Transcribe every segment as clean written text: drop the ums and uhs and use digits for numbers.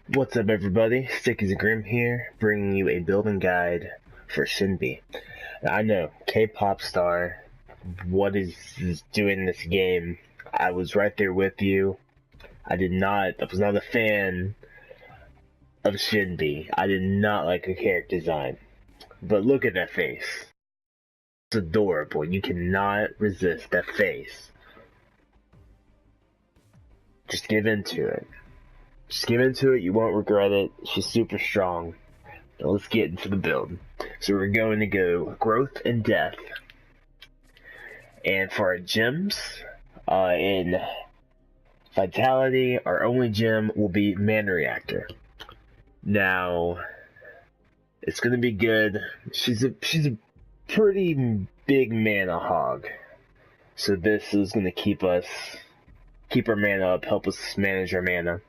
What's up, everybody? Stickies and Grim here, bringing you a building guide for Shinbi. I know, K-pop star, what is doing this game? I was right there with you. I was not a fan of Shinbi. I did not like her character design. But look at that face. It's adorable. You cannot resist that face. Just give into it. Just give into it, you won't regret it. She's super strong. Now let's get into the build. So we're going to go Growth and Death. And for our gems, in Vitality, our only gem will be Mana Reactor. Now, it's going to be good. She's a pretty big mana hog. So this is going to keep our mana up, help us manage our mana.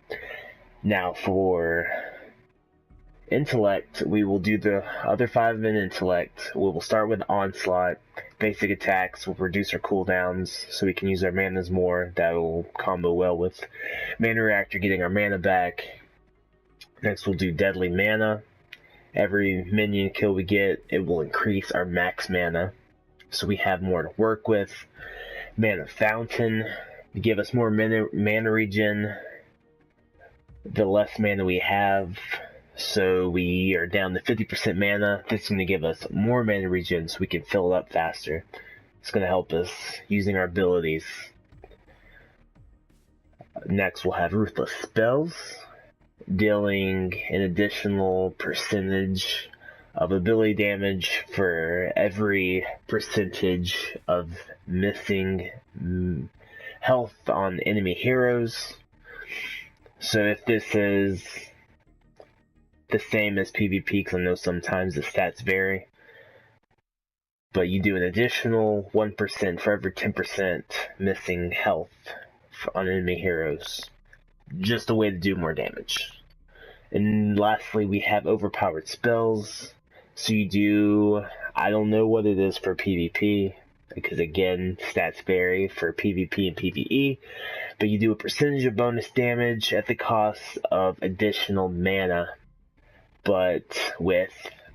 Now for Intellect, we will do the other 5 in Intellect. We will start with Onslaught. Basic attacks will reduce our cooldowns so we can use our manas more. That will combo well with Mana Reactor, getting our mana back. Next we'll do Deadly Mana. Every minion kill we get, it will increase our max mana, so we have more to work with. Mana Fountain to give us more mana regen. The less mana we have, so we are down to 50% mana. This is going to give us more mana regen so we can fill it up faster. It's going to help us using our abilities. Next we'll have Ruthless Spells, dealing an additional percentage of ability damage for every percentage of missing health on enemy heroes. So if this is the same as PvP, because I know sometimes the stats vary, but you do an additional 1% for every 10% missing health on enemy heroes. Just a way to do more damage. And lastly, we have Overpowered Spells. So you do, I don't know what it is for PvP, because again, stats vary for PvP and PvE, but you do a percentage of bonus damage at the cost of additional mana. But with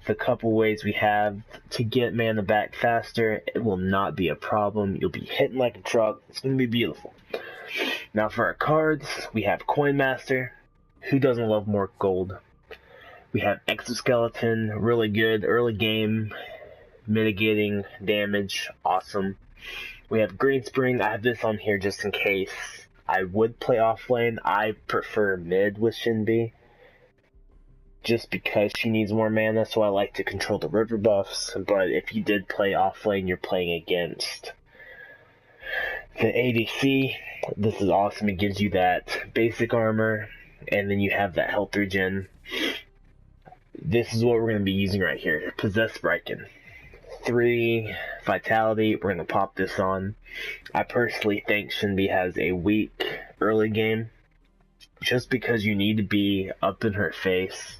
the couple ways we have to get mana back faster, it will not be a problem. You'll be hitting like a truck. It's going to be beautiful. Now for our cards, we have Coin Master. Who doesn't love more gold? We have Exoskeleton, really good early game, mitigating damage, awesome. We have Green Spring. I have this on here just in case I would play off lane. I prefer mid with Shinbi, just because she needs more mana, so I like to control the river buffs. But if you did play off lane, you're playing against the ADC. This is awesome. It gives you that basic armor, and then you have that health regen. This is what we're going to be using right here. Possessed Bracken. 3 Vitality. We're going to pop this on. I personally think Shinbi has a weak early game, just because you need to be up in her face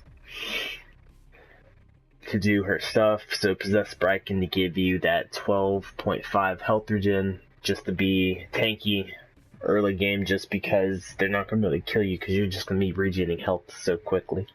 to do her stuff. So Possessed Bracken to give you that 12.5 health regen, just to be tanky early game, just because they're not going to really kill you, because you're just going to be regenerating health so quickly.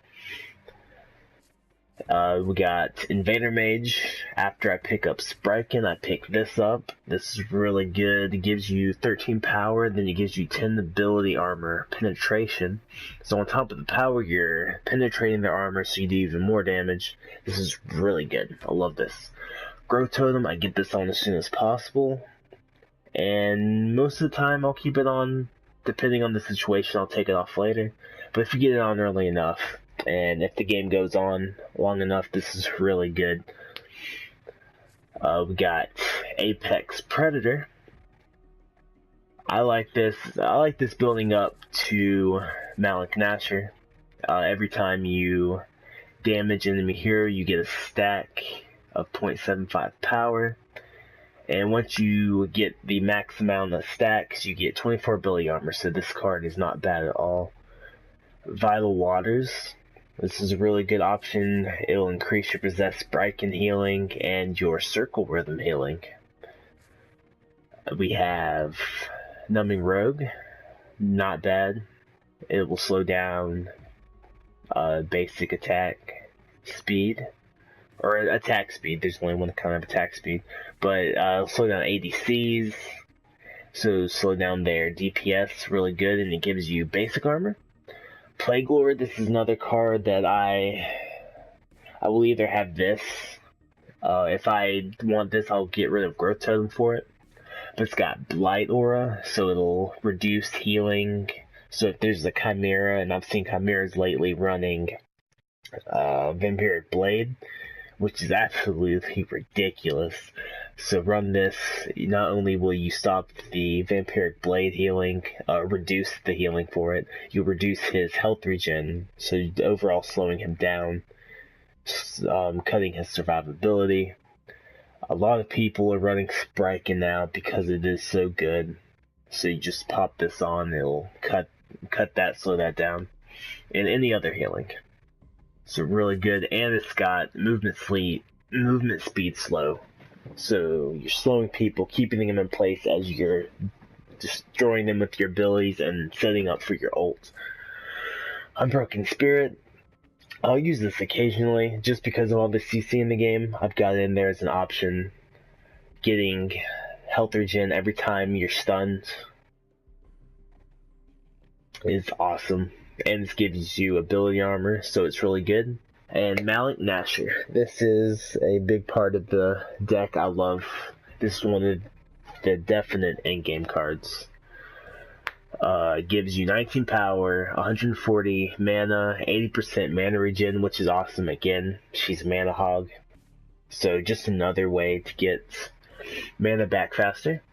We got Invader Mage. After I pick up Spraken, I pick this up. This is really good. It gives you 13 power, then it gives you 10 ability armor penetration. So on top of the power, you're penetrating their armor, so you do even more damage. This is really good. I love this. Growth Totem, I get this on as soon as possible. And most of the time, I'll keep it on. Depending on the situation, I'll take it off later. But if you get it on early enough, and if the game goes on long enough, this is really good. We got Apex Predator. I like this building up to Malik Nasher. Every time you damage enemy hero, you get a stack of 0.75 power. And once you get the max amount of stacks, you get 24 ability armor, so this card is not bad at all. Vital Waters. This is a really good option. It'll increase your Possessed Bracken healing and your Circle Rhythm healing. We have Numbing Rogue. Not bad. It will slow down basic attack speed, or attack speed. There's only one kind of attack speed, but slow down ADCs, so slow down their DPS really good, and it gives you basic armor. Plague Lord, this is another card that I will either have this. If I want this, I'll get rid of Growth Totem for it. But it's got Blight Aura, so it'll reduce healing. So if there's a Chimera, and I've seen Chimeras lately running Vampiric Blade, which is absolutely ridiculous. So run this, not only will you stop the Vampiric Blade healing, reduce the healing for it, you'll reduce his health regen, so overall slowing him down, cutting his survivability. A lot of people are running Spraken now because it is so good. So you just pop this on, it'll cut that, slow that down, and any other healing. So really good, and it's got movement speed slow. So you're slowing people, keeping them in place as you're destroying them with your abilities and setting up for your ult. Unbroken Spirit, I'll use this occasionally just because of all the CC in the game. I've got it in there as an option. Getting health regen every time you're stunned is awesome, and this gives you ability armor, so it's really good. And Malik Nasher, this is a big part of the deck I love. This is one of the definite endgame cards. Gives you 19 power, 140 mana, 80% mana regen, which is awesome. Again, she's a mana hog, so just another way to get mana back faster.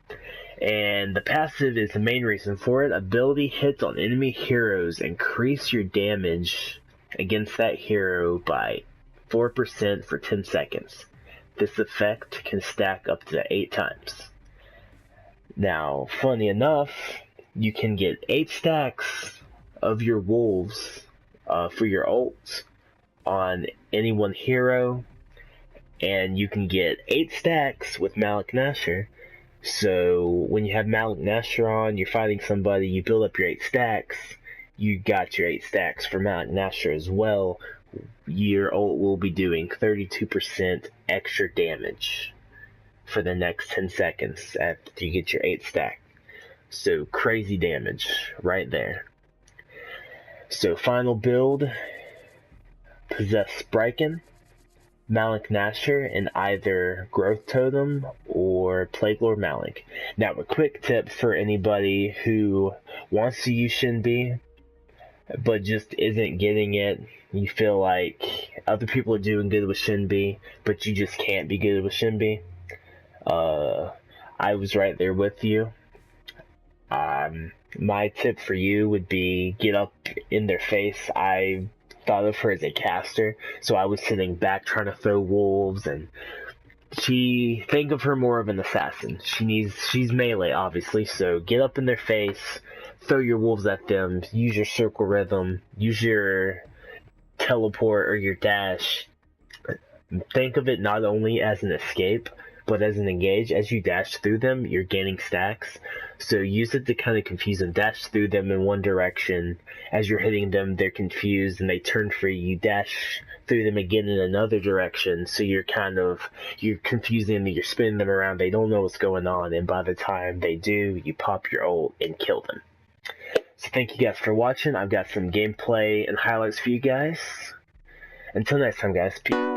And the passive is the main reason for it. Ability hits on enemy heroes increase your damage against that hero by 4% for 10 seconds. This effect can stack up to 8 times. Now, funny enough, you can get 8 stacks of your wolves for your ult on any one hero, and you can get 8 stacks with Malik Nasher. So when you have Malik Nasher on, you're fighting somebody, you build up your 8 stacks, you got your 8 stacks for Malik Nasher as well. Your ult will be doing 32% extra damage for the next 10 seconds after you get your 8 stack. So crazy damage right there. So final build, possess Spraken, Malik Nasher, and either Growth Totem or Plague Lord Malik. Now a quick tip for anybody who wants to use Shinbi but just isn't getting it. You feel like other people are doing good with Shinbi, but you just can't be good with Shinbi. I was right there with you. My tip for you would be get up in their face. I thought of her as a caster, so I was sitting back trying to throw wolves, and think of her more of an assassin. She's melee, obviously, so get up in their face, throw your wolves at them, use your circle rhythm, use your teleport or your dash. Think of it not only as an escape, but as an engage. As you dash through them, you're gaining stacks, so use it to kind of confuse them. Dash through them in one direction. As you're hitting them, they're confused and they turn for you. You dash through them again in another direction, so you're confusing them, you're spinning them around, they don't know what's going on, and by the time they do, you pop your ult and kill them. So thank you guys for watching. I've got some gameplay and highlights for you guys. Until next time, guys, peace.